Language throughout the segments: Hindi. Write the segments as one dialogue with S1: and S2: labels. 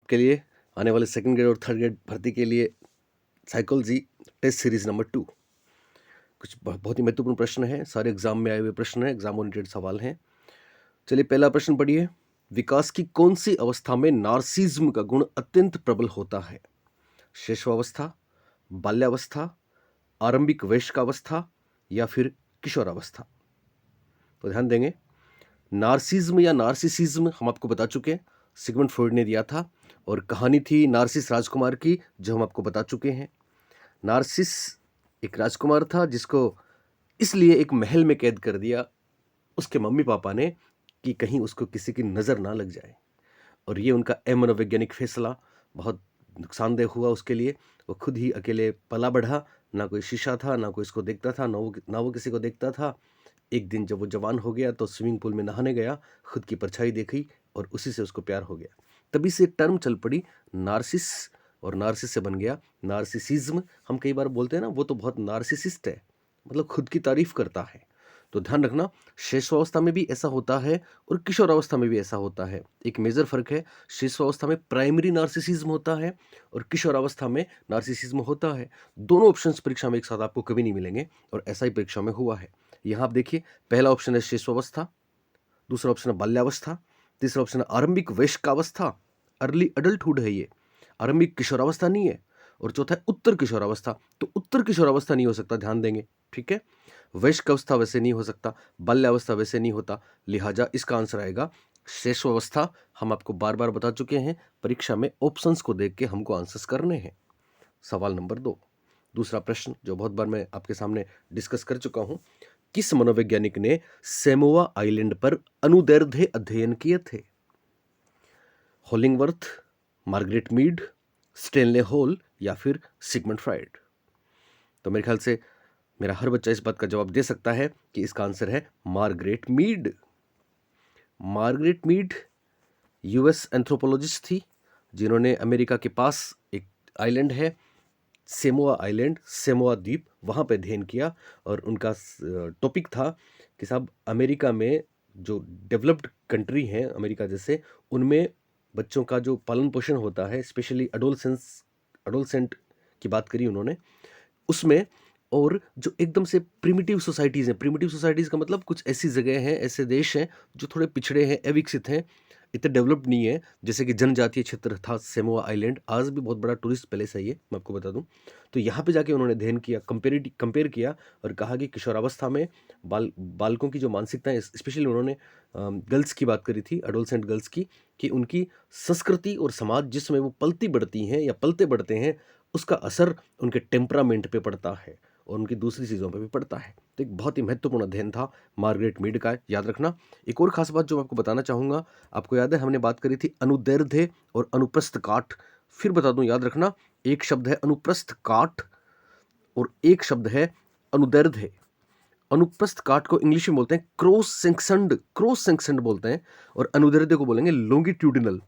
S1: आपके लिए आने वाले सेकंड ग्रेड और थर्ड ग्रेड भर्ती के लिए साइकोलॉजी टेस्ट सीरीज नंबर 2। कुछ बहुत ही महत्वपूर्ण प्रश्न हैं, सारे एग्जाम में आए हुए प्रश्न हैं, एग्जाम ओरिएंटेड सवाल हैं। चलिए पहला प्रश्न पढ़िए। विकास की कौन सी अवस्था में नार्सिज्म का गुण अत्यंत प्रबल होता है? शिशुअवस्था, बाल्यावस्था, आरंभिक वयस्कावस्था या फिर किशोरावस्था? तो ध्यान देंगे, नार्सिज्म या नार्सिसिज्म हम आपको बता चुके हैं, सिगमंड फ्रॉइड ने दिया था और कहानी थी नार्सिस राजकुमार की, जो हम आपको बता चुके हैं। नार्सिस एक राजकुमार था जिसको इसलिए एक महल में कैद कर दिया उसके मम्मी पापा ने कि कहीं उसको किसी की नज़र ना लग जाए, और ये उनका मनोवैज्ञानिक फैसला बहुत नुकसानदेह हुआ उसके लिए। वो खुद ही अकेले पला बढ़ा, ना कोई शीशा था, ना कोई इसको देखता था, ना वो किसी को देखता था। एक दिन जब वो जवान हो गया तो स्विमिंग पूल में नहाने गया, खुद की परछाई देखी और उसी से उसको प्यार हो गया। तभी से एक टर्म चल पड़ी नार्सिस, और नार्सिस से बन गया नार्सिसिज्म। हम कई बार बोलते हैं ना, वो तो बहुत नार्सिसिस्ट है, मतलब खुद की तारीफ करता है। तो ध्यान रखना, शिशुअवस्था में भी ऐसा होता है और किशोरावस्था में भी ऐसा होता है। एक मेजर फर्क है, शिशुअवस्था में प्राइमरी नार्सिसिज्म होता है और किशोरावस्था में नार्सिसिज्म होता है। दोनों ऑप्शंस परीक्षा में एक साथ आपको कभी नहीं मिलेंगे और ऐसा ही परीक्षा में हुआ है। यहाँ आप देखिए, पहला ऑप्शन है शिशुअवस्था, दूसरा ऑप्शन है बाल्यावस्था, तीसरा ऑप्शन है आरंभिक वयस्कावस्था, अर्ली अडल्टहुड है ये, आरंभिक किशोरावस्था नहीं है, और चौथा है उत्तर किशोरावस्था। तो उत्तर किशोरावस्था नहीं हो सकता, ध्यान देंगे, ठीक है। वयस्क अवस्था वैसे नहीं हो सकता, बाल्यावस्था वैसे नहीं होता, लिहाजा इसका आंसर आएगा शिशुअवस्था। हम आपको बार बार बता चुके हैं, परीक्षा में ऑप्शंस को देख के हमको आंसर्स करने हैं। सवाल नंबर 2, दूसरा प्रश्न जो बहुत बार मैं आपके सामने डिस्कस कर चुका हूं। किस मनोवैज्ञानिक ने सेमोआ आइलैंड पर अनुदैर्ध्य अध्ययन किए थे? होलिंगवर्थ, मार्गरेट मीड, स्टेनले हॉल या फिर सिगमंड फ्राइड? तो मेरे ख्याल से मेरा हर बच्चा इस बात का जवाब दे सकता है कि इसका आंसर है Margaret Mead. Margaret Mead US anthropologist थी, जिन्होंने अमेरिका के पास एक आइलैंड है सेमोआ आइलैंड, सेमोआ द्वीप, वहाँ पे अध्ययन किया। और उनका टॉपिक था कि साहब अमेरिका में जो डेवलप्ड कंट्री हैं अमेरिका जैसे, उनमें बच्चों का जो पालन पोषण होता है, स्पेशली अडोलसेंट की बात करी उन्होंने उसमें, और जो एकदम से प्रिमिटिव सोसाइटीज़ हैं, प्रिमिटिव सोसाइटीज़ का मतलब कुछ ऐसी जगह हैं, ऐसे देश हैं जो थोड़े पिछड़े हैं, अविकसित हैं, इतने डेवलप्ड नहीं है, जैसे कि जनजातीय क्षेत्र था सेमोआ आइलैंड। आज भी बहुत बड़ा टूरिस्ट प्लेस है ये, मैं आपको बता दूं। तो यहाँ पे जाके उन्होंने अध्ययन किया, कंपेयर किया और कहा कि किशोरावस्था में बालकों की जो मानसिकता है, स्पेशली उन्होंने गर्ल्स की बात करी थी, एडोलसेंट गर्ल्स की, कि उनकी संस्कृति और समाज जिसमें वो पलती बढ़ती हैं या पलते बढ़ते हैं, उसका असर उनके टेम्परामेंट पे पड़ता है और उनकी दूसरी चीज़ों पे भी पड़ता है। तो एक बहुत ही महत्वपूर्ण अध्ययन था मार्गरेट मीड का, याद रखना। एक और खास बात जो मैं आपको बताना चाहूँगा, आपको याद है हमने बात करी थी अनुदैर्ध्य और अनुप्रस्थ काठ। फिर बता दूं, याद रखना, एक शब्द है अनुप्रस्थ काठ और एक शब्द है अनुदैर्ध्य। अनुप्रस्थ काठ को इंग्लिश में बोलते हैं क्रॉस सेक्शंड बोलते हैं, और अनुदैर्ध्य को बोलेंगे लॉन्गिट्यूडिनल।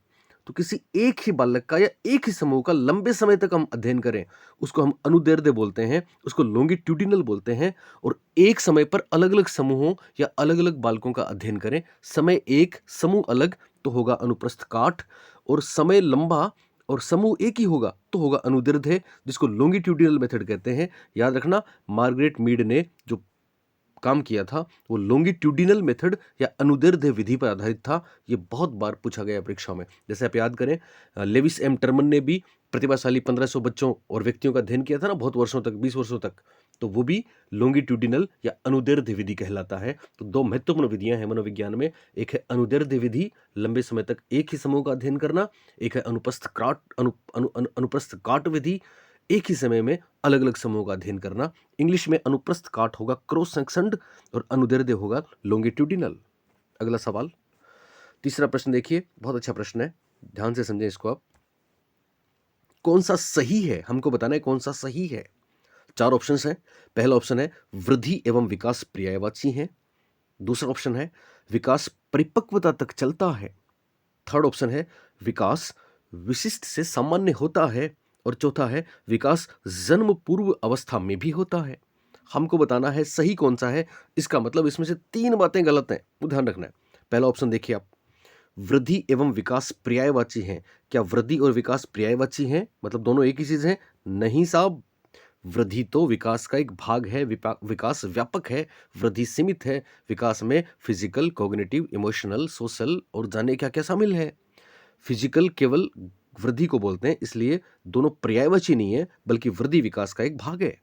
S1: तो किसी एक ही बालक का या एक ही समूह का लंबे समय तक हम अध्ययन करें, उसको हम अनुदैर्ध्य बोलते हैं, उसको लॉन्गिट्यूडिनल बोलते हैं। और एक समय पर अलग अलग समूहों या अलग अलग बालकों का अध्ययन करें, समय एक समूह अलग तो होगा अनुप्रस्थ काठ, और समय लंबा और समूह एक ही होगा तो होगा अनुदैर्ध्य, जिसको लॉन्गिट्यूडिनल मेथड कहते हैं। याद रखना, मार्गरेट मीड ने जो काम किया था वो लॉन्गिट्यूडिनल मेथड या अनुदैर्ध्य विधि पर आधारित था। ये बहुत बार पूछा गया परीक्षा में। जैसे आप याद करें, लेविस एम टर्मन ने भी प्रतिभाशाली 1500 बच्चों और व्यक्तियों का अध्ययन किया था ना, बहुत वर्षों तक, 20 वर्षों तक, तो वो भी लॉन्गिट्यूडिनल या अनुदैर्ध्य विधि कहलाता है। तो दो महत्वपूर्ण विधियां हैं मनोविज्ञान में, एक है अनुदैर्ध्य विधि, लंबे समय तक एक ही समूह का अध्ययन करना, एक है अनुप्रस्थ काट विधि, एक ही समय में अलग अलग समूहों का अध्ययन करना। इंग्लिश में अनुप्रस्थ काट होगा क्रॉस सेक्शंड और अनुदैर्ध्य होगा लॉन्गिट्यूडिनल। अगला सवाल, तीसरा प्रश्न देखिए, बहुत अच्छा प्रश्न है, ध्यान से समझें इसको आप। कौन सा सही है, हमको बताना है कौन सा सही है। 4 ऑप्शंस हैं। पहला ऑप्शन है वृद्धि एवं विकास पर्यायवाची हैं। दूसरा ऑप्शन है विकास परिपक्वता तक चलता है। थर्ड ऑप्शन है विकास विशिष्ट से सामान्य होता है। और चौथा है विकास जन्म पूर्व अवस्था में भी होता है। हमको बताना है सही कौन सा है। इसका मतलब इसमें से 3 बातें गलत हैं, वो ध्यान रखना है। पहला ऑप्शन देखिए आप, वृद्धि एवं विकास पर्यायवाची हैं। क्या वृद्धि और विकास पर्यायवाची हैं, मतलब दोनों एक ही चीज है? नहीं साहब, वृद्धि तो विकास का एक भाग है, विकास व्यापक है, वृद्धि सीमित है। विकास में फिजिकल, कॉग्निटिव, इमोशनल, सोशल और जाने क्या क्या शामिल है। फिजिकल केवल वृद्धि को बोलते हैं, इसलिए दोनों पर्यायवाची नहीं है, बल्कि वृद्धि विकास का एक भाग है।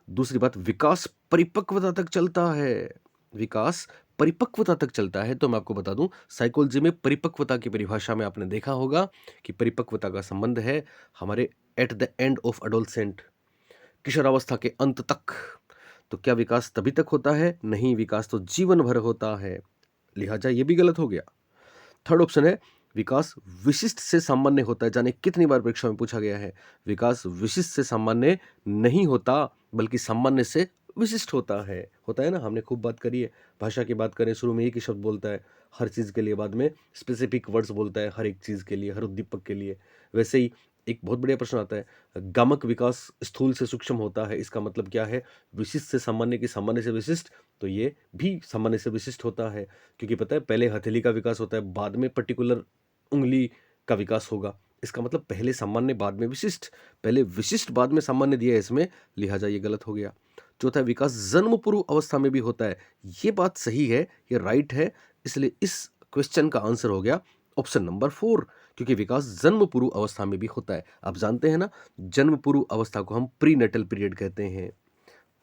S1: दूसरी बात, विकास परिपक्वता तक चलता है। विकास परिपक्वता तक चलता है, तो मैं आपको बता दूं, साइकोलॉजी में परिपक्वता की परिभाषा में आपने देखा होगा कि परिपक्वता का संबंध है हमारे at the end of adolescent, किशोरावस्था के अंत तक। तो क्या विकास तभी तक होता है? नहीं, विकास तो जीवन भर होता है, लिहाजा ये भी गलत हो गया। थर्ड ऑप्शन है, विकास विशिष्ट से सामान्य होता है। जाने कितनी बार परीक्षा में पूछा गया है। विकास विशिष्ट से सामान्य नहीं होता, बल्कि सामान्य से विशिष्ट होता है ना। हमने खूब बात करी है, भाषा की बात करें, शुरू में एक ही शब्द बोलता है हर चीज़ के लिए, बाद में स्पेसिफिक वर्ड्स बोलता है हर एक चीज़ के लिए, हर उद्दीपक के लिए। वैसे ही एक बहुत बढ़िया प्रश्न आता है, गामक विकास स्थूल से सूक्ष्म होता है, इसका मतलब क्या है? विशिष्ट से सामान्य की सामान्य से विशिष्ट, तो ये भी सामान्य से विशिष्ट होता है, क्योंकि पता है पहले हथेली का विकास होता है, बाद में पर्टिकुलर उंगली का विकास होगा। इसका मतलब पहले सामान्य बाद में विशिष्ट, पहले विशिष्ट बाद में सामान्य दिया है इसमें, लिहाजा ये गलत हो गया। चौथा, विकास जन्म पूर्व अवस्था में भी होता है। ये बात सही है, ये राइट है, इसलिए इस क्वेश्चन का आंसर हो गया ऑप्शन नंबर 4, क्योंकि विकास जन्म पूर्व अवस्था में भी होता है। आप जानते हैं ना, जन्म पूर्व अवस्था को हम प्रीनेटल पीरियड कहते हैं।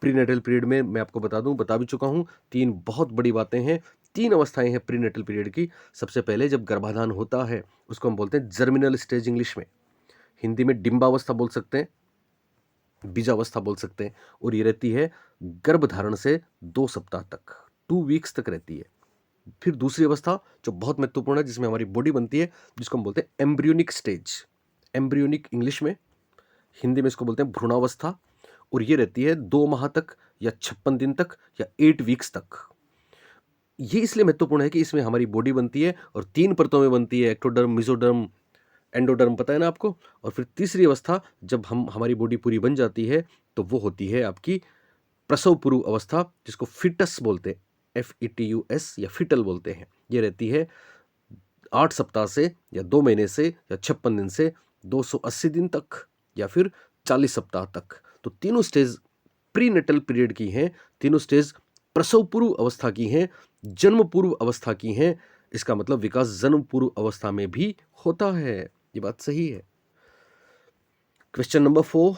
S1: प्रीनेटल पीरियड में मैं आपको बता भी चुका हूँ, 3 बहुत बड़ी बातें हैं, 3 अवस्थाएं हैं प्रीनेटल पीरियड की। सबसे पहले जब गर्भाधान होता है, उसको हम बोलते हैं जर्मिनल स्टेज इंग्लिश में, हिंदी में डिंबावस्था बोल सकते हैं, बीजावस्था बोल सकते हैं, और ये रहती है गर्भधारण से 2 सप्ताह तक, 2 वीक्स तक रहती है। फिर दूसरी अवस्था जो बहुत महत्वपूर्ण है, जिसमें हमारी बॉडी बनती है, जिसको हम बोलते हैं एम्ब्रियोनिक स्टेज, एम्ब्रियोनिक इंग्लिश में, हिंदी में इसको बोलते हैं भ्रूणावस्था, और ये रहती है 2 माह तक या 56 दिन तक या 8 वीक्स तक। ये इसलिए महत्वपूर्ण है कि इसमें हमारी बॉडी बनती है और 3 परतों में बनती है, एक्टोडर्म, मेसोडर्म, एंडोडर्म, पता है ना आपको। और फिर तीसरी अवस्था जब हमारी बॉडी पूरी बन जाती है, तो वो होती है आपकी प्रसव पूर्व अवस्था, जिसको फिटस बोलते हैं, FETUS या फिटल बोलते हैं। ये रहती है 8 सप्ताह से या 2 महीने से या 56 दिन से 280 दिन तक या फिर 40 सप्ताह तक। तो तीनों स्टेज प्रीनेटल पीरियड की हैं, तीनों स्टेज प्रसव पूर्व अवस्था की हैं, जन्म पूर्व अवस्था की हैं। इसका मतलब विकास जन्म पूर्व अवस्था में भी होता है, ये बात सही है। क्वेश्चन नंबर 4,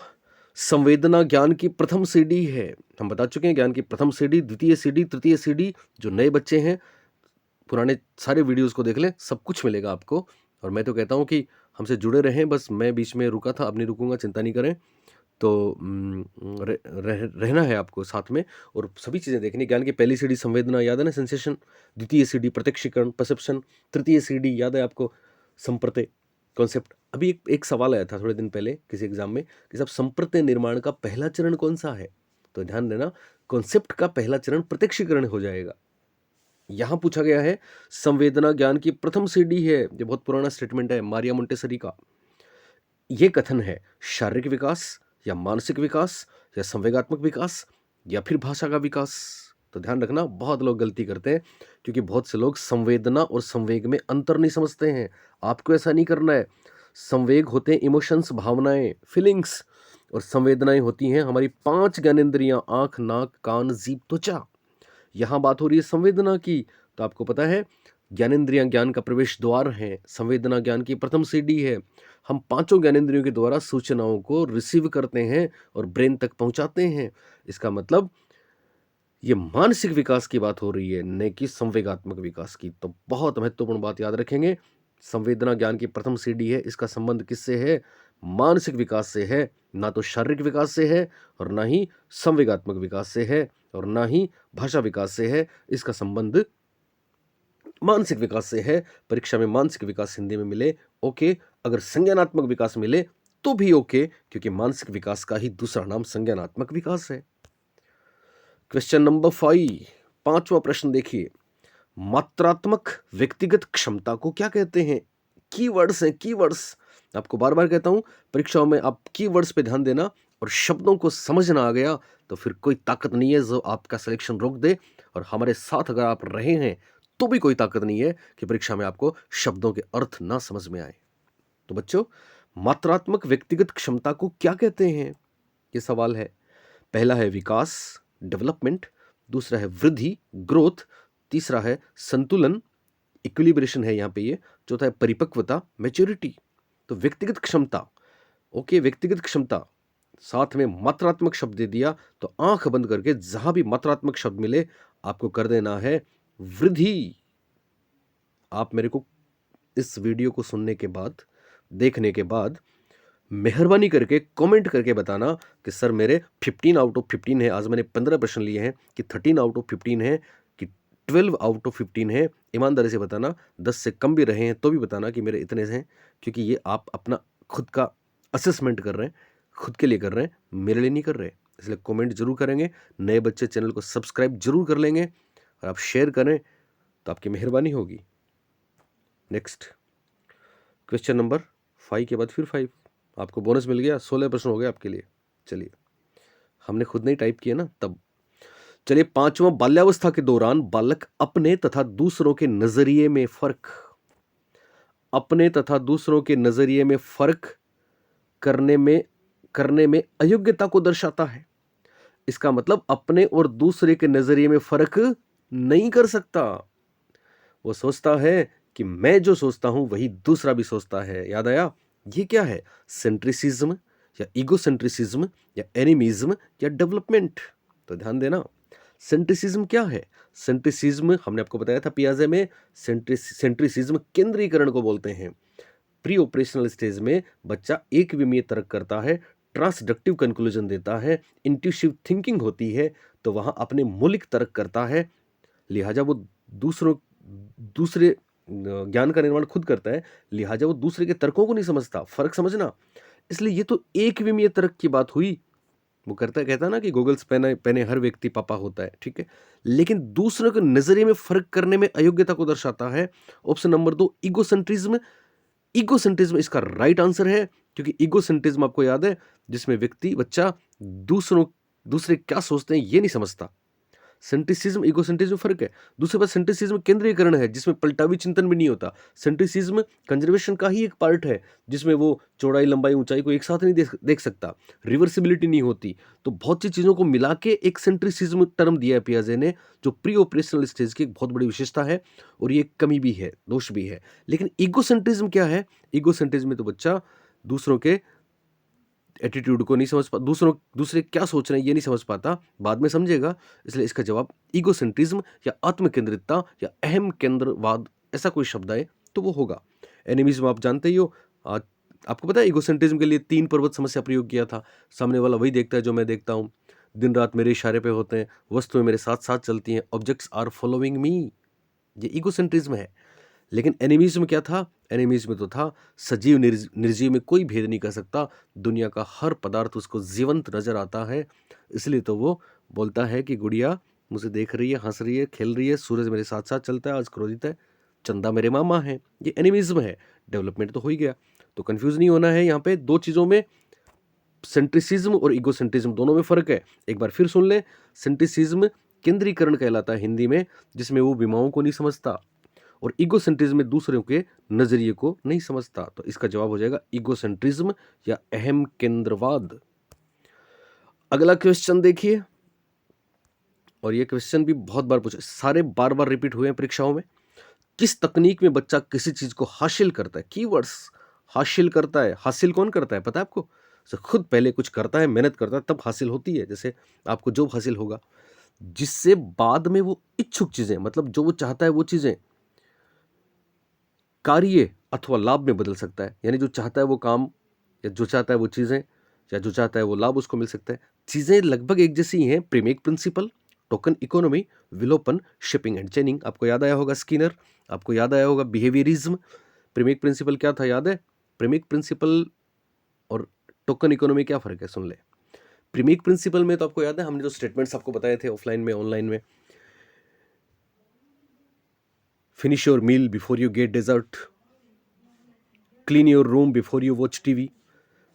S1: संवेदना ज्ञान की प्रथम सीढ़ी है। हम बता चुके हैं ज्ञान की प्रथम सीढ़ी, द्वितीय सीढ़ी, तृतीय सीढ़ी। जो नए बच्चे हैं, पुराने सारे वीडियोस को देख लें, सब कुछ मिलेगा आपको। और मैं तो कहता हूँ कि हमसे जुड़े रहें, बस मैं बीच में रुका था, अब नहीं रुकूंगा, चिंता नहीं करें। तो रहना है आपको साथ में और सभी चीज़ें देखनी। ज्ञान की पहली सीढ़ी संवेदना, याद है ना, सेंसेशन। द्वितीय सीढ़ी प्रत्यक्षीकरण, परसेप्शन। तृतीय सीढ़ी याद है आपको, संप्रत्यय, कॉन्सेप्ट। अभी एक सवाल आया था थोड़े दिन पहले किसी एग्जाम में कि साहब संप्रत्यय निर्माण का पहला चरण कौन सा है? तो ध्यान देना, कॉन्सेप्ट का पहला चरण प्रत्यक्षीकरण हो जाएगा। यहां पूछा गया है संवेदना ज्ञान की प्रथम सीढ़ी है। ये बहुत पुराना स्टेटमेंट है मारिया मोंटेसरी का। ये कथन है शारीरिक विकास या मानसिक विकास या संवेगात्मक विकास या फिर भाषा का विकास। तो ध्यान रखना, बहुत लोग गलती करते हैं, क्योंकि बहुत से लोग संवेदना और संवेग में अंतर नहीं समझते हैं। आपको ऐसा नहीं करना है। संवेग होते हैं इमोशंस, भावनाएं, फीलिंग्स, और संवेदनाएं होती हैं हमारी 5 ज्ञानेंद्रियां, आंख, नाक, कान, जीभ, त्वचा। यहाँ बात हो रही है संवेदना की। तो आपको पता है ज्ञानेंद्रियां ज्ञान का प्रवेश द्वार है, संवेदना ज्ञान की प्रथम सीढ़ी है। हम 5 ज्ञानेंद्रियों के द्वारा सूचनाओं को रिसीव करते हैं और ब्रेन तक पहुंचाते हैं। इसका मतलब ये मानसिक विकास की बात हो रही है, न कि संवेगात्मक विकास की। तो बहुत महत्वपूर्ण बात याद रखेंगे, संवेदना ज्ञान की प्रथम सीढ़ी है, इसका संबंध किससे है? मानसिक विकास से है, ना तो शारीरिक विकास से है, और ना ही संवेगात्मक विकास से है, और ना ही भाषा विकास से है। इसका संबंध मानसिक विकास से है। परीक्षा में मानसिक विकास हिंदी में मिले ओके, अगर संज्ञानात्मक विकास मिले तो भी ओके, क्योंकि मानसिक विकास का ही दूसरा नाम संज्ञानात्मक विकास है। क्वेश्चन नंबर 5, 5वां प्रश्न देखिए, मात्रात्मक व्यक्तिगत क्षमता को क्या कहते हैं? कीवर्ड्स हैं, कीवर्ड्स। आपको बार बार कहता हूं, परीक्षाओं में आप कीवर्ड्स पे ध्यान देना, और शब्दों को समझना आ गया तो फिर कोई ताकत नहीं है जो आपका सिलेक्शन रोक दे। और हमारे साथ अगर आप रहे हैं तो भी कोई ताकत नहीं है कि परीक्षा में आपको शब्दों के अर्थ ना समझ में आए। तो बच्चों, मात्रात्मक व्यक्तिगत क्षमता को क्या कहते हैं? ये सवाल है। पहला है विकास, डेवलपमेंट। दूसरा है वृद्धि, ग्रोथ। तीसरा है संतुलन, इक्विलिब्रेशन है यहाँ पे ये। चौथा है परिपक्वता, मैच्योरिटी। तो व्यक्तिगत क्षमता, ओके, व्यक्तिगत क्षमता, साथ में मात्रात्मक शब्द दे दिया, तो आंख बंद करके जहां भी मात्रात्मक शब्द मिले आपको कर देना है वृद्धि। आप मेरे को इस वीडियो को सुनने के बाद, देखने के बाद मेहरबानी करके कमेंट करके बताना कि सर मेरे 15 आउट ऑफ 15 है। आज मैंने 15 प्रश्न लिए हैं, कि 13 आउट ऑफ 15 है, कि 12 आउट ऑफ 15 है। ईमानदारी से बताना। 10 से कम भी रहे हैं तो भी बताना कि मेरे इतने हैं, क्योंकि ये आप अपना खुद का असेसमेंट कर रहे हैं, खुद के लिए कर रहे हैं, मेरे लिए नहीं कर रहे। इसलिए कमेंट जरूर करेंगे। नए बच्चे चैनल को सब्सक्राइब जरूर कर लेंगे, और आप शेयर करें तो आपकी मेहरबानी होगी। नेक्स्ट क्वेश्चन नंबर 5 के बाद फिर 5, आपको बोनस मिल गया। 16 प्रश्न हो गए आपके लिए। चलिए, हमने खुद नहीं टाइप किया ना तब। चलिए, पांचवा, बाल्यावस्था के दौरान बालक अपने तथा दूसरों के नजरिए में फर्क, अपने तथा दूसरों के नजरिए में फर्क करने में अयोग्यता को दर्शाता है। इसका मतलब अपने और दूसरे के नजरिए में फर्क नहीं कर सकता। वो सोचता है कि मैं जो सोचता हूं वही दूसरा भी सोचता है। याद आया? ये क्या है? सेंट्रिसिज्म या ईगोसेंट्रिसिज्म या एनिमिज्म या डेवलपमेंट? तो ध्यान देना, सेंट्रिसिज्म क्या है? सेंट्रिसिज्म हमने आपको बताया था पियाजे में। सेंट्रिसिज्म केंद्रीकरण को बोलते हैं। प्री ऑपरेशनल स्टेज में बच्चा एक विमीय तर्क करता है, ट्रांसडक्टिव कंक्लूजन देता है, इंट्यूटिव थिंकिंग होती है, तो वहां अपने मौलिक तर्क करता है। लिहाजा वो दूसरे ज्ञान का निर्माण खुद करता है, लिहाजा वो दूसरे के तर्कों को नहीं समझता। फर्क समझना। इसलिए ये तो एक विमीय तर्क की बात हुई। वो कहता है ना कि गॉगल्स पहने पहने हर व्यक्ति पापा होता है, ठीक है। लेकिन दूसरों के नजरिए में फर्क करने में अयोग्यता को दर्शाता है। Option number 2, egocentrism. ईगोसेंट्रिज्म इसका राइट आंसर है, क्योंकि ईगोसेंट्रिज्म आपको याद है, जिसमें बच्चा दूसरे क्या सोचते हैं ये नहीं समझता। सेंट्रिसिज्म ईगोसेंट्रिज्म फर्क है। दूसरे पास सेंट्रिसिज्म केंद्रीकरण है, जिसमें पलटावी चिंतन भी नहीं होता। सेंट्रिसिज्म कंजर्वेशन का ही एक पार्ट है, जिसमें वो चौड़ाई, लंबाई, ऊंचाई को एक साथ नहीं देख सकता। रिवर्सिबिलिटी नहीं होती। तो बहुत सी चीजों को मिला के एक सेंट्रिसिज्म टर्म दिया है पियाजे ने, जो प्री ऑपरेशनल स्टेज की एक बहुत बड़ी विशेषता है, और ये कमी भी है, दोष भी है। लेकिन ईगोसेंट्रिज्म क्या है? ईगोसेंट्रिज्म में तो बच्चा दूसरों के एटीट्यूड को नहीं समझ पाता, दूसरे क्या सोच रहे हैं ये नहीं समझ पाता, बाद में समझेगा। इसलिए इसका जवाब ईगोसेंट्रिज्म या आत्मकेंद्रितता या अहम केंद्रवाद, ऐसा कोई शब्द आए तो वो होगा। एनिमिज्म आप जानते ही हो। आपको पता है ईगोसेंट्रिज्म के लिए 3 पर्वत समस्या प्रयोग किया था। सामने वाला वही देखता है जो मैं देखता हूँ, दिन रात मेरे इशारे पे होते हैं, वस्तुएं मेरे साथ साथ चलती हैं, ऑब्जेक्ट्स आर फॉलोइंग मी। ये ईगोसेंट्रिज्म है। लेकिन एनिमिज्म क्या था? एनिमिज्म तो था सजीव निर्जीव में कोई भेद नहीं कर सकता, दुनिया का हर पदार्थ उसको जीवंत नजर आता है। इसलिए तो वो बोलता है कि गुड़िया मुझे देख रही है, हंस रही है, खेल रही है, सूरज मेरे साथ साथ चलता है, आज क्रोधित है, चंदा मेरे मामा है। ये एनिमिज्म है। डेवलपमेंट तो हो ही गया। तो कंफ्यूज नहीं होना है यहाँ पे दो चीजों में, सेंट्रिसिज्म और इगोसेंट्रिज्म दोनों में फर्क है। एक बार फिर सुन ले, सेंट्रिसिज्म केंद्रीकरण कहलाता है हिंदी में, जिसमें वो विमाओं को नहीं समझता, और इगोसेंट्रिज्म में दूसरों के नजरिए को नहीं समझता। तो इसका जवाब हो जाएगा इगोसेंट्रिज्म या अहम केंद्रवाद। अगला क्वेश्चन देखिए, और ये क्वेश्चन भी बहुत बार पूछा, सारे बार बार रिपीट हुए हैं परीक्षाओं में। किस तकनीक में बच्चा किसी चीज को हासिल करता है? कीवर्ड्स, हासिल करता है। हासिल कौन करता है पता है आपको? खुद पहले कुछ करता है, मेहनत करता है, तब हासिल होती है। जैसे आपको जॉब हासिल होगा, जिससे बाद में वो इच्छुक चीजें, मतलब जो वो चाहता है वो चीजें कार्य अथवा लाभ में बदल सकता है। यानी जो चाहता है वो काम, या जो चाहता है वो चीजें, या जो चाहता है वो लाभ उसको मिल सकता है। चीजें लगभग एक जैसी हैं। प्रीमेक प्रिंसिपल, टोकन इकोनॉमी, विलोपन, शिपिंग एंड चेनिंग। आपको याद आया होगा स्किनर, आपको याद आया होगा बिहेवियरिज्म। प्रीमेक प्रिंसिपल क्या था याद है? प्रीमेक प्रिंसिपल और टोकन इकोनॉमी क्या फर्क है? सुन ले। प्रीमेक प्रिंसिपल में तो आपको याद है, हमने जो स्टेटमेंट्स आपको बताए थे ऑफलाइन में, ऑनलाइन में, finish your meal before you get dessert, clean your room before you watch TV.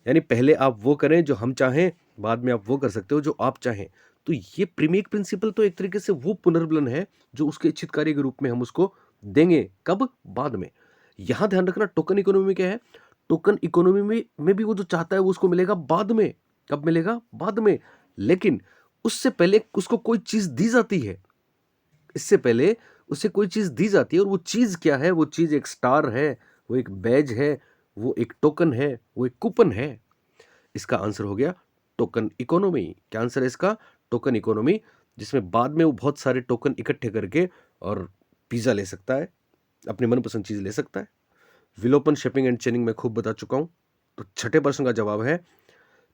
S1: यानी पहले आप वो करें जो हम चाहें, बाद में आप वो कर सकते हो जो आप चाहें। तो ये प्रीमेक प्रिंसिपल तो एक तरीके से वो पुनर्बलन है जो उसके इच्छित कार्य के रूप में हम उसको देंगे, कब? बाद में। यहां ध्यान रखना, टोकन इकोनॉमी में क्या है, टोकन इकोनॉमी में भी वो जो चाहता है वो उसको मिलेगा बाद में। कब मिलेगा? बाद में। लेकिन उससे पहले उसको कोई चीज दी जाती है, इससे पहले उसे कोई चीज दी जाती है, और वो चीज क्या है? वो चीज एक स्टार है, वो एक बैज है, वो एक टोकन है, वो एक कूपन है। इसका आंसर हो गया टोकन इकोनॉमी। क्या आंसर है इसका? टोकन इकोनॉमी, जिसमें बाद में वो बहुत सारे टोकन इकट्ठे करके और पिज्जा ले सकता है, अपनी मनपसंद चीज ले सकता है। विलोपन, शेपिंग एंड चेनिंग में खूब बता चुका हूं। तो छठे प्रश्न का जवाब है,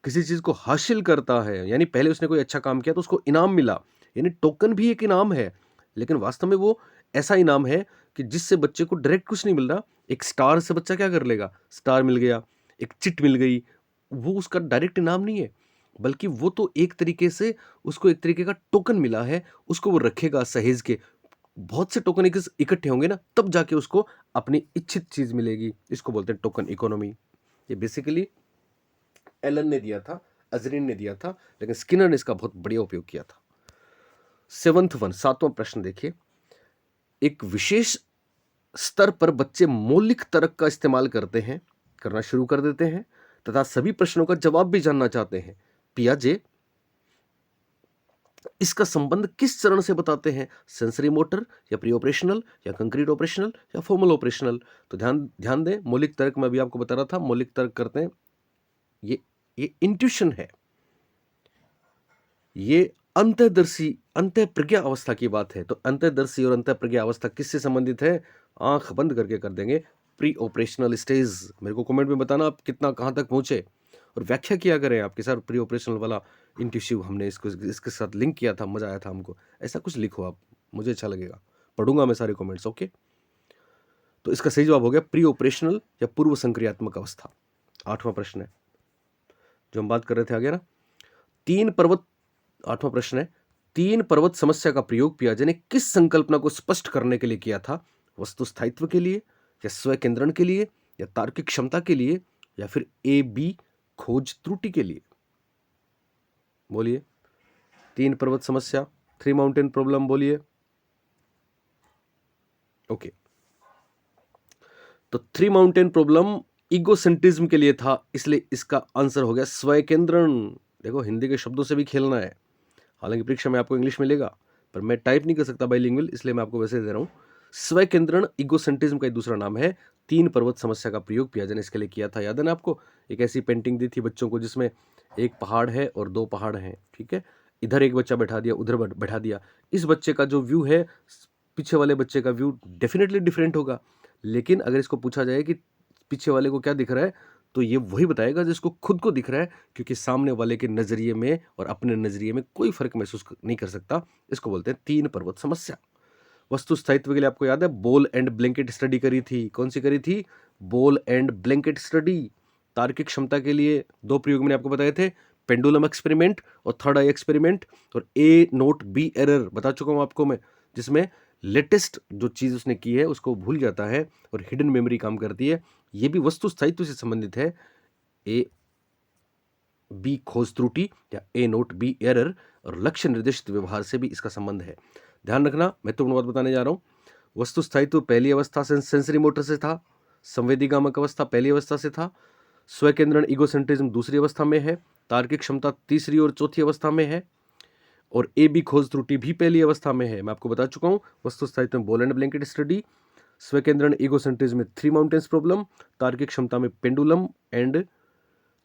S1: किसी चीज को हासिल करता है, यानी पहले उसने कोई अच्छा काम किया तो उसको इनाम मिला, यानी टोकन भी एक इनाम है, लेकिन वास्तव में वो ऐसा इनाम है कि जिससे बच्चे को डायरेक्ट कुछ नहीं मिल रहा। एक स्टार से बच्चा क्या कर लेगा? स्टार मिल गया, एक चिट मिल गई, वो उसका डायरेक्ट इनाम नहीं है, बल्कि वो तो एक तरीके से उसको एक तरीके का टोकन मिला है, उसको वो रखेगा सहेज के। बहुत से टोकन इकट्ठे होंगे ना, तब जाके उसको अपनी इच्छित चीज मिलेगी। इसको बोलते हैं टोकन इकोनॉमी। ये बेसिकली एलन ने दिया था, अजरीन ने दिया था, लेकिन स्किनर ने इसका बहुत बढ़िया उपयोग किया था। सातवां प्रश्न देखिए, एक विशेष स्तर पर बच्चे मौलिक तर्क का इस्तेमाल करना शुरू कर देते हैं तथा सभी प्रश्नों का जवाब भी जानना चाहते हैं। पियाजे इसका संबंध किस चरण से बताते हैं? सेंसरी मोटर, या प्री ऑपरेशनल, या कंक्रीट ऑपरेशनल, या फॉर्मल ऑपरेशनल? तो ध्यान ध्यान दें, मौलिक तर्क मैं अभी आपको बता रहा था, मौलिक तर्क करते हैं, ये इंट्यूशन है, ये अंतर्दर्शी अंतःप्रज्ञा अवस्था की बात है। तो अंतर्दर्शी और अंतःप्रज्ञा अवस्था किससे संबंधित है? आंख बंद करके कर देंगे, प्री ऑपरेशनल स्टेज। मेरे को कमेंट में बताना आप कितना कहां तक पहुंचे, और व्याख्या किया करें आपके साथ। प्री ऑपरेशनल वाला इंट्यूसिव हमने इसके साथ लिंक किया था, मजा आया था हमको, ऐसा कुछ लिखो आप, मुझे अच्छा लगेगा, पढ़ूंगा मैं सारे कमेंट्स। ओके, तो इसका सही जवाब हो गया प्री ऑपरेशनल या पूर्व संक्रियात्मक अवस्था। आठवां प्रश्न है जो हम बात कर रहे थे, आ गया ना? आठवां प्रश्न है, तीन पर्वत समस्या का प्रयोग पियाजे ने किस संकल्पना को स्पष्ट करने के लिए किया था? वस्तु स्थायित्व के लिए, या स्वयं केंद्रण के लिए, या तार्किक क्षमता के लिए, या फिर ए बी खोज त्रुटि के लिए? बोलिए, तीन पर्वत समस्या, 3 माउंटेन प्रॉब्लम, बोलिए। ओके, तो 3 माउंटेन प्रॉब्लम ईगोसेंट्रिज्म के लिए था, इसलिए इसका आंसर हो गया स्वयं केंद्रण। देखो, हिंदी के शब्दों से भी खेलना है, हालांकि परीक्षा में आपको इंग्लिश मिलेगा, पर मैं टाइप नहीं कर सकता बाइलिंगुअल, इसलिए मैं आपको वैसे दे रहा हूं। स्वयं केंद्रण ईगोसेंट्रिज्म का एक दूसरा नाम है। तीन पर्वत समस्या का प्रयोग पियाजे ने इसके लिए किया था। याद है ना आपको? एक ऐसी पेंटिंग दी थी बच्चों को जिसमें एक पहाड़ है और दो पहाड़ हैं, ठीक है, इधर एक बच्चा बैठा दिया, उधर बैठा दिया। इस बच्चे का जो व्यू है, पीछे वाले बच्चे का व्यू डेफिनेटली डिफरेंट होगा, लेकिन अगर इसको पूछा जाए कि पीछे वाले को क्या दिख रहा है, तो ये वही बताएगा जिसको खुद को दिख रहा है, क्योंकि सामने वाले के नजरिए में और अपने नजरिए में कोई फर्क महसूस नहीं कर सकता। इसको बोलते हैं तीन पर्वत समस्या। वस्तु स्थायित्व के लिए आपको याद है बॉल एंड ब्लैंकेट स्टडी करी थी, कौन सी करी थी? Ball and blanket study. तार्किक क्षमता के लिए दो प्रयोग मैंने आपको बताए थे, पेंडुलम एक्सपेरिमेंट और थर्ड आई एक्सपेरिमेंट, और ए नोट बी एरर बता चुका हूं आपको मैं, जिसमें लेटेस्ट जो चीज उसने की है उसको भूल जाता है और हिडन मेमोरी काम करती है। यह भी वस्तु स्थायित्व से संबंधित है। ए बी खोज त्रुटि या ए नोट बी एरर और लक्ष्य निर्देशित व्यवहार से भी इसका संबंध है। ध्यान रखना, महत्वपूर्ण बात बताने जा रहा हूं। वस्तु स्थायित्व पहली अवस्था सेंसरी मोटर से था, संवेदीगामक अवस्था पहली अवस्था से था, स्वयं केंद्रण ईगोसेंट्रिज्म दूसरी अवस्था में है, तार्किक क्षमता तीसरी और चौथी अवस्था में है, और ए बी खोज त्रुटि भी पहली अवस्था में है। मैं आपको बता चुका हूं, वस्तु स्थायित्व में बॉल एंड ब्लैंकेट स्टडी, स्वयं केंद्रण ईगोसेंट्रिज्म में 3 माउंटेन्स प्रॉब्लम, तार्किक क्षमता में पेंडुलम एंड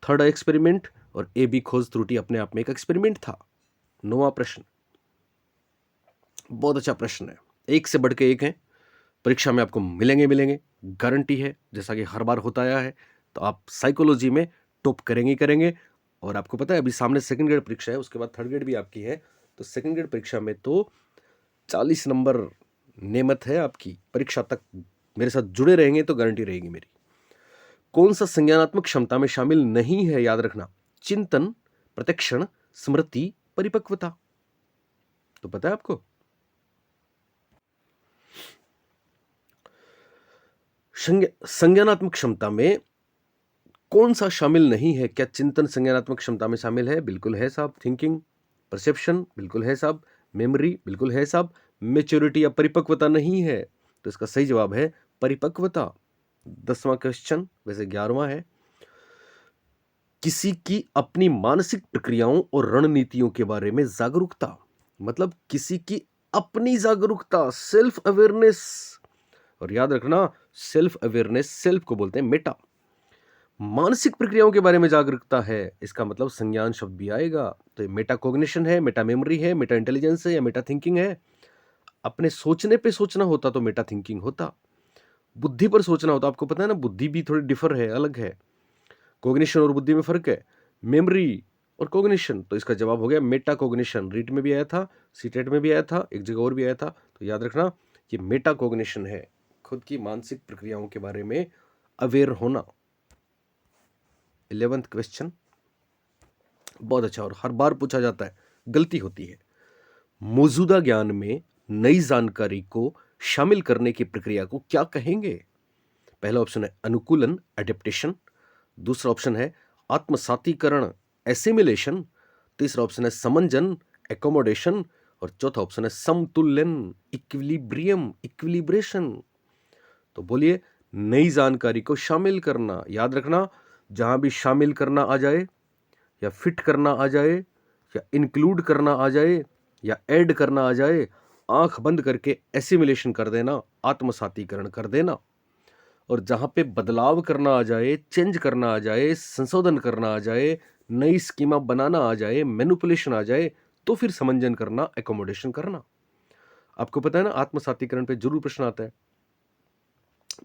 S1: थर्ड एक्सपेरिमेंट, और ए बी खोज त्रुटि अपने आप में एक एक्सपेरिमेंट था। 9वां प्रश्न बहुत अच्छा प्रश्न है, एक से बढ़ के एक है, परीक्षा में आपको मिलेंगे, गारंटी है, जैसा कि हर बार होता आया है। तो आप साइकोलॉजी में टॉप करेंगे। और आपको पता है अभी सामने सेकंड ग्रेड परीक्षा है, उसके बाद थर्ड ग्रेड भी आपकी है। तो सेकंड ग्रेड परीक्षा में तो 40 नंबर नेमत है आपकी। परीक्षा तक मेरे साथ जुड़े रहेंगे तो गारंटी रहेगी मेरी। कौन सा संज्ञानात्मक क्षमता में शामिल नहीं है? याद रखना, चिंतन, प्रत्यक्षण, स्मृति, परिपक्वता। तो पता है आपको? संज्ञानात्मक क्षमता में कौन सा शामिल नहीं है? क्या चिंतन संज्ञानात्मक क्षमता में शामिल है? बिल्कुल है साहब। थिंकिंग, परसेप्शन बिल्कुल है साहब, मेमोरी बिल्कुल है साहब, मैच्योरिटी या परिपक्वता नहीं है, तो इसका सही जवाब है परिपक्वता। 10वां क्वेश्चन, वैसे 11वां है, किसी की अपनी मानसिक प्रक्रियाओं और रणनीतियों के बारे में जागरूकता, मतलब किसी की अपनी जागरूकता, सेल्फ अवेयरनेस। और याद रखना, सेल्फ अवेयरनेस, सेल्फ को बोलते हैं मेटा। मानसिक प्रक्रियाओं के बारे में जागरूकता है, इसका मतलब संज्ञान शब्द भी आएगा। तो ये मेटा कॉग्निशन है, मेटा मेमोरी है, मेटा इंटेलिजेंस है या मेटा थिंकिंग है। अपने सोचने पे सोचना होता तो मेटा थिंकिंग होता, बुद्धि पर सोचना होता। आपको पता है ना, बुद्धि भी थोड़ी डिफर है, अलग है। कॉग्निशन और बुद्धि में फर्क है, मेमोरी और कॉग्निशन। तो इसका जवाब हो गया मेटा कॉग्निशन। रीट में भी आया था, सीटेट में भी आया था, एक जगह और भी आया था। तो याद रखना कि मेटा कॉग्निशन है, खुद की मानसिक प्रक्रियाओं के बारे में अवेयर होना। 11वां क्वेश्चन बहुत अच्छा और हर बार पूछा जाता है, गलती होती है। मौजूदा ज्ञान में नई जानकारी को शामिल करने की प्रक्रिया को क्या कहेंगे? पहला ऑप्शन है अनुकूलन, एडेप्टेशन। दूसरा ऑप्शन है आत्मसातीकरण, एसिमिलेशन। तीसरा ऑप्शन है समंजन, एकोमोडेशन। और चौथा ऑप्शन है समतुल्यन, इक्विलिब्रियम, इक्विलिब्रेशन। तो बोलिए, नई जानकारी को शामिल करना। याद रखना, जहां भी शामिल करना आ जाए या फिट करना आ जाए या इंक्लूड करना आ जाए या ऐड करना आ जाए, आंख बंद करके एसिमिलेशन कर देना, आत्मसातीकरण कर देना। और जहां पे बदलाव करना आ जाए, चेंज करना आ जाए, संशोधन करना आ जाए, नई स्कीमा बनाना आ जाए, मैनिपुलेशन आ जाए, तो फिर समंजन करना, एकोमोडेशन करना। आपको पता है ना, आत्मसातीकरण पे जरूर प्रश्न आता है।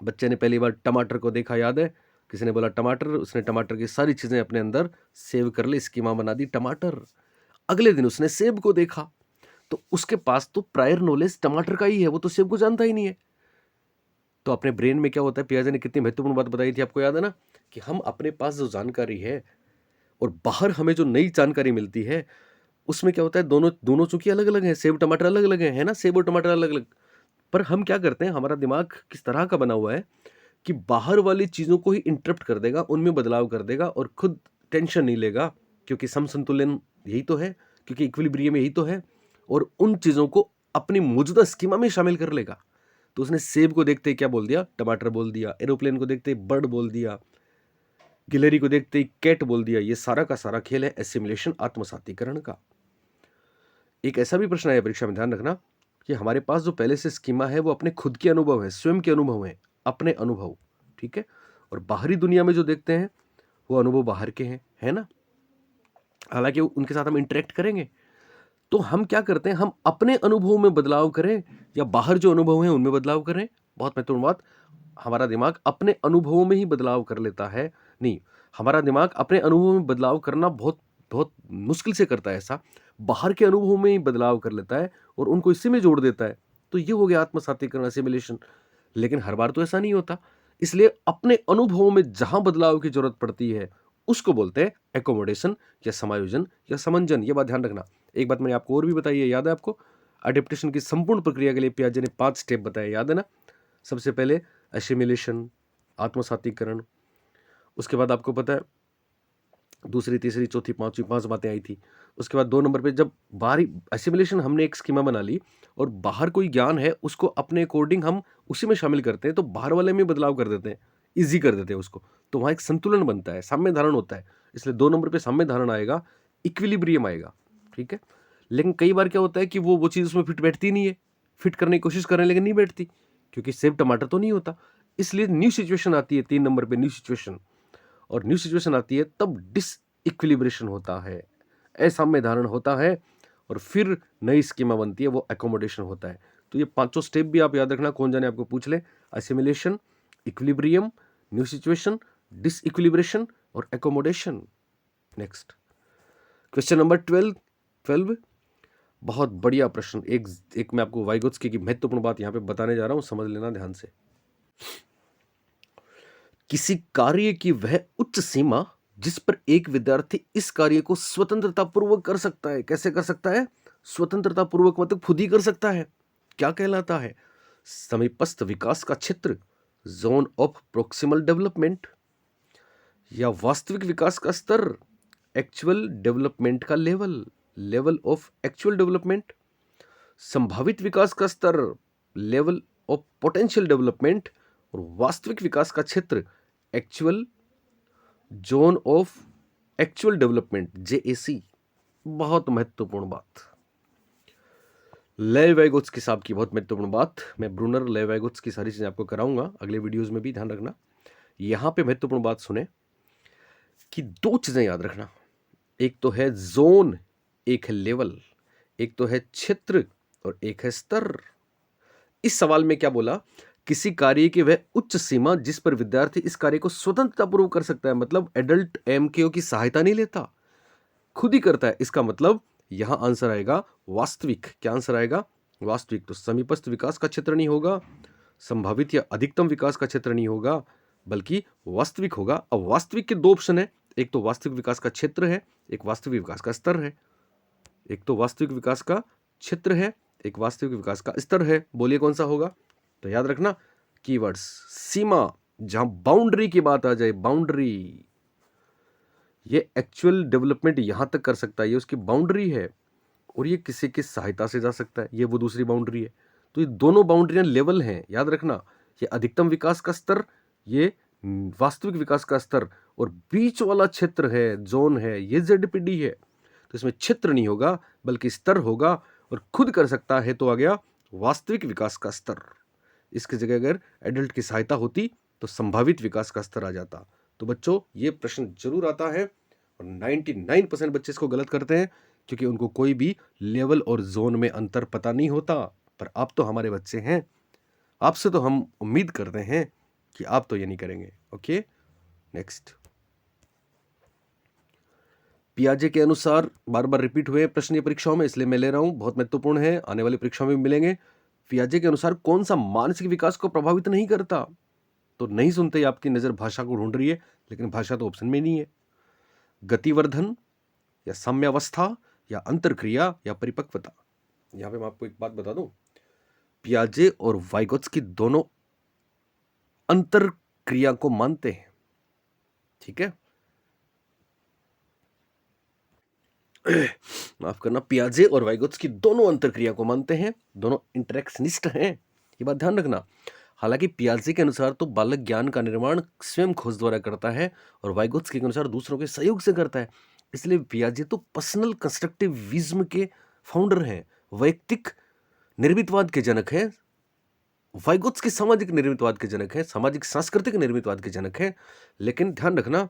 S1: बच्चे ने पहली बार टमाटर को देखा, याद है? किसी ने बोला टमाटर, उसने टमाटर की सारी चीजें अपने अंदर सेव कर ली, स्कीमा बना दी टमाटर। अगले दिन उसने सेब को देखा, तो उसके पास तो प्रायर नॉलेज टमाटर का ही है, वो तो सेब को जानता ही नहीं है। तो अपने ब्रेन में क्या होता है, पियाजे ने कितनी महत्वपूर्ण बात बताई थी, आपको याद है ना, कि हम अपने पास जो जानकारी है और बाहर हमें जो नई जानकारी मिलती है, उसमें क्या होता है, दोनों दोनों चूंकि अलग अलग हैं, सेब टमाटर अलग अलग है ना, सेब और टमाटर अलग अलग। पर हम क्या करते हैं, हमारा दिमाग किस तरह का बना हुआ है कि बाहर वाली चीजों को ही इंटरप्ट कर देगा, उनमें बदलाव कर देगा और खुद टेंशन नहीं लेगा, क्योंकि समसंतुलन यही तो है, क्योंकि इक्विलिब्रियम यही तो है। और उन चीजों को अपनी मौजूदा स्कीमा में शामिल कर लेगा। तो उसने सेब को देखते ही क्या बोल दिया, टमाटर बोल दिया। एरोप्लेन को देखते ही बर्ड बोल दिया। गिलहरी को देखते ही कैट बोल दिया। ये सारा का सारा खेल है एसिमिलेशन, आत्मसातीकरण का। एक ऐसा भी प्रश्न आया परीक्षा में, ध्यान रखना, कि हमारे पास जो पहले से स्कीमा है वो अपने खुद के अनुभव है, स्वयं के अनुभव है, अपने अनुभव, ठीक है। और बाहरी दुनिया में जो देखते हैं वो अनुभव बाहर के हैं, है ना। हालांकि उनके साथ हम इंटरेक्ट करेंगे। तो हम क्या करते हैं, हम अपने अनुभव में बदलाव करें या बाहर जो अनुभव हैं उनमें बदलाव करें। बहुत महत्वपूर्ण बात, हमारा दिमाग अपने अनुभवों में ही बदलाव कर लेता है। नहीं, हमारा दिमाग अपने अनुभवों में बदलाव करना बहुत बहुत मुश्किल से करता है ऐसा, बाहर के अनुभवों में ही बदलाव कर लेता है और उनको इसी में जोड़ देता है। तो ये हो गया आत्मसातीकरण, असिमिलेशन। लेकिन हर बार तो ऐसा नहीं होता, इसलिए अपने अनुभवों में जहां बदलाव की जरूरत पड़ती है उसको बोलते हैं एकोमोडेशन या समायोजन या समंजन। ये बात ध्यान रखना। एक बात मैंने आपको और भी बताई है, याद है आपको? अडेप्टेशन की संपूर्ण प्रक्रिया के लिए पियाजे ने 5 स्टेप बताए, याद है ना? सबसे पहले एसिमिलेशन, आत्मसातीकरण। उसके बाद आपको पता है दूसरी, तीसरी, चौथी, पांचवी, 5 बातें आई थी। उसके बाद 2 नंबर पे जब बाहरी एसिमिलेशन, हमने एक स्कीमा बना ली और बाहर कोई ज्ञान है उसको अपने अकॉर्डिंग हम उसी में शामिल करते हैं, तो बाहर वाले में बदलाव कर देते हैं, ईजी कर देते हैं उसको। तो वहाँ एक संतुलन बनता है, साम्य धारण होता है। इसलिए 2 नंबर पे साम्य धारण आएगा, इक्विलिब्रियम आएगा, ठीक है। लेकिन कई बार क्या होता है कि वो चीज़ उसमें फिट बैठती नहीं है, फिट करने की कोशिश कर रहे हैं लेकिन नहीं बैठती, क्योंकि सेब टमाटर तो नहीं होता। इसलिए न्यू सिचुएशन आती है, 3 नंबर पे न्यू सिचुएशन। और न्यू सिचुएशन आती है तब डिस इक्विलिब्रेशन होता है, असाम्य धारण होता है, और फिर नई स्कीमा बनती है, वो एकोमोडेशन होता है। तो ये 5 स्टेप भी आप याद रखना, कौन जाने आपको पूछ ले। Assimilation, equilibrium, new situation, disequilibration और एकोमोडेशन। Next question number 12। बहुत बढ़िया प्रश्न। एक मैं आपको वाइगोत्स्की की महत्वपूर्ण बात यहां पे बताने जा रहा हूं, समझ लेना ध्यान से। किसी कार्य की वह उच्च सीमा जिस पर एक विद्यार्थी इस कार्य को स्वतंत्रता पूर्वक कर सकता है। कैसे कर सकता है? स्वतंत्रता पूर्वक मतलब खुद ही कर सकता है। क्या कहलाता है? समीपस्थ विकास का क्षेत्र, जोन ऑफ प्रोक्सिमल डेवलपमेंट, या वास्तविक विकास का स्तर, एक्चुअल डेवलपमेंट का level. Level of actual development, संभावित विकास का स्तर लेवल ऑफ पोटेंशियल डेवलपमेंट, और वास्तविक विकास का क्षेत्र actual zone of actual development JAC. बहुत महत्वपूर्ण बात, लेव-वाइगोत्स्की साहब की बहुत महत्वपूर्ण बात। मैं ब्रूनर लेव-वाइगोत्स्की की सारी चीजें आपको कराऊंगा अगले वीडियोस में भी, ध्यान रखना। यहां पे महत्वपूर्ण बात सुने कि दो चीजें याद रखना, एक तो है जोन, एक है लेवल, एक तो है क्षेत्र और एक है स्तर। इस सवाल में क्या बोला, किसी कार्य की वह उच्च सीमा जिस पर विद्यार्थी इस कार्य को स्वतंत्रतापूर्वक कर सकता है, मतलब एडल्ट एमकेओ की सहायता नहीं लेता, खुद ही करता है। इसका मतलब यहां आंसर आएगा वास्तविक। क्या आंसर आएगा? वास्तविक। तो समीपस्थ विकास का क्षेत्र नहीं होगा, संभावित या अधिकतम विकास का क्षेत्र नहीं होगा, बल्कि वास्तविक होगा। अब वास्तविक के दो ऑप्शन है, एक तो वास्तविक विकास का क्षेत्र है, एक वास्तविक विकास का स्तर है। एक तो वास्तविक विकास का क्षेत्र है, एक वास्तविक विकास का स्तर है। बोलिए कौन सा होगा? तो याद रखना कीवर्ड्स, सीमा, जहां बाउंड्री की बात आ जाए, बाउंड्री, ये एक्चुअल डेवलपमेंट यहां तक कर सकता है, ये उसकी बाउंड्री है, और ये किसी की सहायता से जा सकता है, ये वो दूसरी बाउंड्री है। तो ये दोनों बाउंड्रियां लेवल हैं, याद रखना। ये अधिकतम विकास का स्तर, ये वास्तविक विकास का स्तर, और बीच वाला क्षेत्र है, जोन है, ये जेडपीडी है। तो इसमें क्षेत्र नहीं होगा बल्कि स्तर होगा, और खुद कर सकता है तो आ गया वास्तविक विकास का स्तर। इसकी जगह अगर एडल्ट की सहायता होती तो संभावित विकास का स्तर आ जाता। तो बच्चों ये प्रश्न जरूर आता है, और 99% बच्चे इसको गलत करते हैं क्योंकि उनको कोई भी लेवल और जोन में अंतर पता नहीं होता। पर आप तो हमारे बच्चे हैं, आपसे तो हम उम्मीद करते हैं कि आप तो ये नहीं करेंगे। Okay, next. पियाजे के अनुसार बार बार रिपीट हुए प्रश्न ये परीक्षाओं में, इसलिए मैं ले रहा हूं, बहुत महत्वपूर्ण है, आने वाली परीक्षाओं में भी मिलेंगे। पियाजे के अनुसार कौन सा मानसिक विकास को प्रभावित नहीं करता? तो नहीं सुनते ही आपकी नजर भाषा को ढूंढ रही है, लेकिन भाषा तो ऑप्शन में नहीं है। गतिवर्धन या साम्यावस्था या अंतरक्रिया या परिपक्वता। यहां पे मैं आपको एक बात बता दूं, पियाजे और वाइगोत्स्की दोनों अंतरक्रिया को मानते हैं, ठीक है। माफ करना, पियाजे और वाइगोत्स्की दोनों अंतरक्रिया को मानते हैं, दोनों इंटरेक्शनिस्ट हैं, ये बात ध्यान रखना। हालांकि पियाजे के अनुसार तो बालक ज्ञान का निर्माण स्वयं खोज द्वारा करता है, और वाइगोत्स्की के अनुसार दूसरों के सहयोग से करता है। इसलिए पियाजे तो पर्सनल कंस्ट्रक्टिविज्म के फाउंडर हैं, वैयक्तिक निर्मितवाद के जनक हैं। वाइगोत्स्की सामाजिक निर्मितवाद के जनक हैं, सामाजिक सांस्कृतिक निर्मितवाद के जनक हैं। लेकिन ध्यान रखना,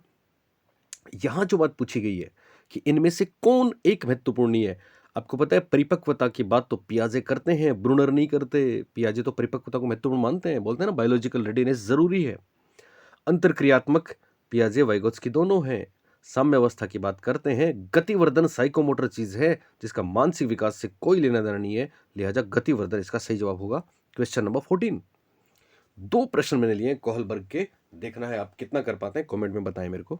S1: यहां जो बात पूछी गई है कि इनमें से कौन एक महत्वपूर्ण नहीं है। आपको पता है परिपक्वता की बात तो पियाजे करते हैं, ब्रूनर नहीं करते। पियाजे तो परिपक्वता को महत्वपूर्ण मानते हैं, बोलते हैं ना बायोलॉजिकल रेडीनेस जरूरी है। अंतरक्रियात्मक पियाजे वाइगोत्स्की दोनों हैं। साम्यावस्था की बात करते हैं, गतिवर्धन साइकोमोटर चीज है जिसका मानसिक विकास से कोई लेना देना नहीं है, लिहाजा गतिवर्धन इसका सही जवाब होगा। Question number 14। दो प्रश्न मैंने लिए कोहलबर्ग के, देखना है आप कितना कर पाते हैं, कमेंट में बताएं मेरे को।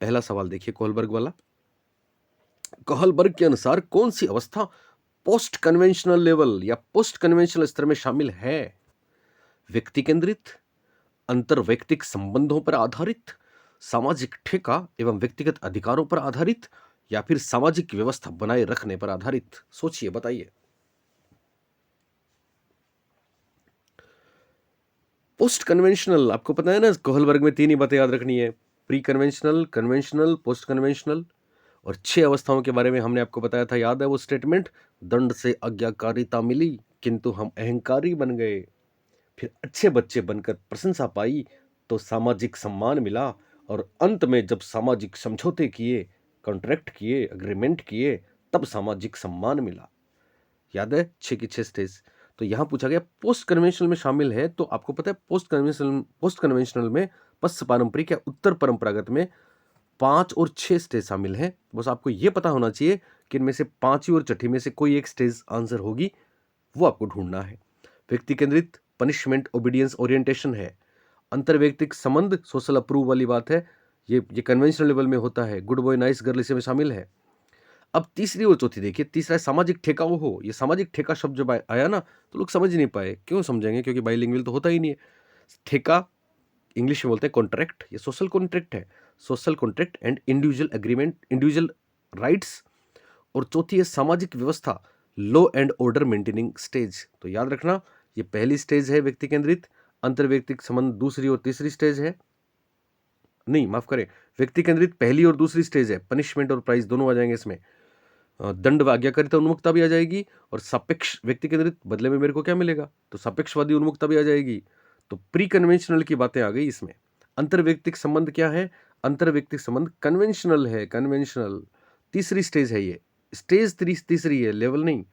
S1: पहला सवाल देखिए कोहलबर्ग वाला। कोहलबर्ग के अनुसार कौन सी अवस्था पोस्ट कन्वेंशनल लेवल या पोस्ट कन्वेंशनल स्तर में शामिल है? व्यक्ति केंद्रित, अंतरवैयक्तिक संबंधों पर आधारित, सामाजिक ठेका एवं व्यक्तिगत अधिकारों पर आधारित, या फिर सामाजिक व्यवस्था बनाए रखने पर आधारित? सोचिए, बताइए। पोस्ट कन्वेंशनल, आपको पता है ना कोहलबर्ग में तीन ही बातें याद रखनी है, pre conventional, conventional, post conventional. और 6 अवस्थाओं के बारे में हमने आपको बताया था, याद है वो स्टेटमेंट? दंड से आज्ञाकारिता मिली किंतु हम अहंकारी बन गए, फिर अच्छे बच्चे बनकर प्रशंसा पाई तो सामाजिक सम्मान मिला, और अंत में जब सामाजिक समझौते किए, कॉन्ट्रैक्ट किए, अग्रीमेंट किए, तब सामाजिक सम्मान मिला। याद है 6 की 6 स्टेज। तो यहां पूछा गया पोस्ट कन्वेंशनल में शामिल है, तो आपको पता है पोस्ट कन्वेंशनल में पश्च पारंपरिक या उत्तर परंपरागत में 5 और 6 स्टेज शामिल हैं। बस आपको यह पता होना चाहिए कि इनमें से 5वीं और 6ठी में से कोई एक स्टेज आंसर होगी, वो आपको ढूंढना है। व्यक्ति केंद्रित पनिशमेंट ओबीडियंस ओरिएंटेशन है। अंतरवैयक्तिक संबंध सोशल अप्रूव वाली बात है, ये कन्वेंशनल लेवल में होता है, गुड बॉय नाइस गर्ल इसमें शामिल है। अब तीसरी और चौथी देखिए, तीसरा है सामाजिक ठेका। हो, ये सामाजिक ठेका शब्द जब आया ना तो लोग समझ नहीं पाए। क्यों समझेंगे? क्योंकि बाइलिंगुअल तो होता ही नहीं है। ठेका इंग्लिश में बोलते हैं कॉन्ट्रैक्ट, ये सोशल कॉन्ट्रैक्ट है। Social contract and individual agreement, individual rights और चौथी है सामाजिक व्यवस्था, law and order maintaining stage. तो याद रखना, ये पहली स्टेज है व्यक्ति केंद्रित, अंतर्वैयक्तिक संबंध दूसरी और तीसरी स्टेज है, नहीं माफ करें, व्यक्ति केंद्रित पहली और दूसरी स्टेज है, पनिशमेंट और प्राइज दोनों आ जाएंगे इसमें, दंड व आज्ञाकारिता उन्मुक्ता भी आ जाएगी, और सापेक्ष व्यक्ति केंद्रित बदले में मेरे को क्या मिलेगा, तो सापेक्षवादी उन्मुक्ता भी आ जाएगी। तो प्री कन्वेंशनल की बातें आ गई इसमें। अंतर्वैयक्तिक संबंध क्या है, अंतर्वैयक्तिक संबंध कन्वेंशनल है, कन्वेंशनल तीसरी स्टेज है, ये स्टेज तीसरी है, लेवल नहीं।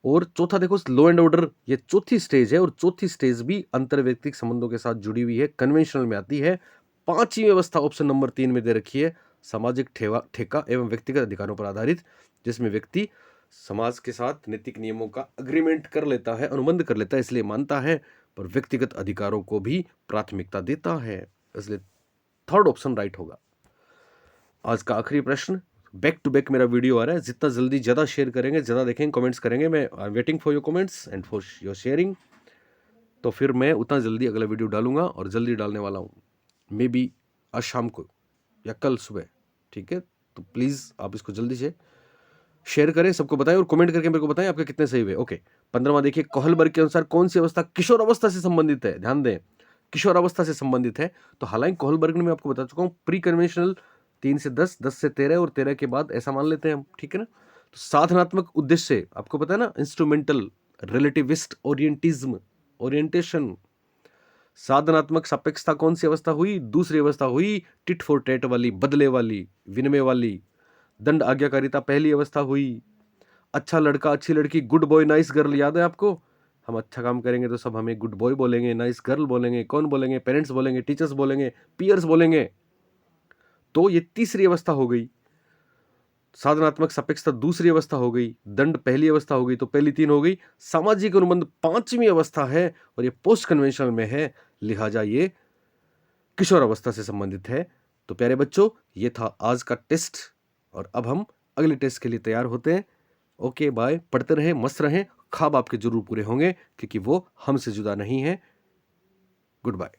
S1: और चौथा देखो लॉ एंड ऑर्डर, ये चौथी स्टेज है, और चौथी स्टेज भी अंतर्वैयक्तिक संबंधों के साथ जुड़ी हुई है, कन्वेंशनल में आती है। पांचवी व्यवस्था ऑप्शन नंबर 3 में दे रखी है, सामाजिक ठेका एवं व्यक्तिगत अधिकारों पर आधारित, जिसमें व्यक्ति समाज के साथ नैतिक नियमों का अग्रीमेंट कर लेता है, अनुबंध कर लेता है, इसलिए मानता है, पर व्यक्तिगत अधिकारों को भी प्राथमिकता देता है, इसलिए थर्ड ऑप्शन राइट होगा। आज का आखिरी प्रश्न, बैक टू बैक मेरा वीडियो आ रहा है, जितना जल्दी ज़्यादा शेयर करेंगे, ज़्यादा देखेंगे, कमेंट्स करेंगे, मैं I am waiting for your comments and for your sharing, तो फिर मैं उतना जल्दी अगला वीडियो डालूंगा, और जल्दी डालने वाला हूँ, मे बी आज शाम को या कल सुबह, ठीक है। तो प्लीज़ आप इसको जल्दी से शेयर करें, सबको बताएं, और कमेंट करके मेरे को बताएं आपके कितने सही हुए। ओके, 15वां देखिए, कोहलबर्ग के अनुसार कौन सी अवस्था किशोर अवस्था से संबंधित है, ध्यान दें, किशोर अवस्था से संबंधित है। तो हालांकि कोहलबर्ग ने मैं आपको बता चुका हूँ, प्री कन्वेंशनल 3 से 10, 10 से 13 और 13 के बाद ऐसा मान लेते हैं हम, ठीक है ना। तो साधनात्मक उद्देश्य आपको पता है ना, इंस्ट्रूमेंटल, रिलेटिविस्ट ओरिएंटिज्म, ओरिएंटेशन। साधनात्मक सापेक्षता कौन सी अवस्था हुई, दूसरी अवस्था हुई, टिट फॉर टैट वाली, बदले वाली, विनिमय वाली। दंड आज्ञाकारिता पहली अवस्था हुई। अच्छा लड़का अच्छी लड़की, गुड बॉय नाइस गर्ल, याद है आपको, हम अच्छा काम करेंगे तो सब हमें गुड बॉय बोलेंगे, नाइस गर्ल बोलेंगे, कौन बोलेंगे, पेरेंट्स बोलेंगे, टीचर्स बोलेंगे, पीयर्स बोलेंगे। तो ये तीसरी अवस्था हो गई। साधनात्मक सापेक्षता दूसरी अवस्था हो गई, दंड पहली अवस्था हो गई, तो पहली 3 हो गई। सामाजिक अनुबंध पांचवी अवस्था है, और ये पोस्ट कन्वेंशनल में है, लिहाजा ये किशोर अवस्था से संबंधित है। तो प्यारे बच्चों, ये था आज का टेस्ट, और अब हम अगले टेस्ट के लिए तैयार होते हैं। ओके बाय, पढ़ते रहें, मस्त रहें, ख्वाब आपके जरूर पूरे होंगे, क्योंकि वो हमसे जुदा नहीं है। Good bye.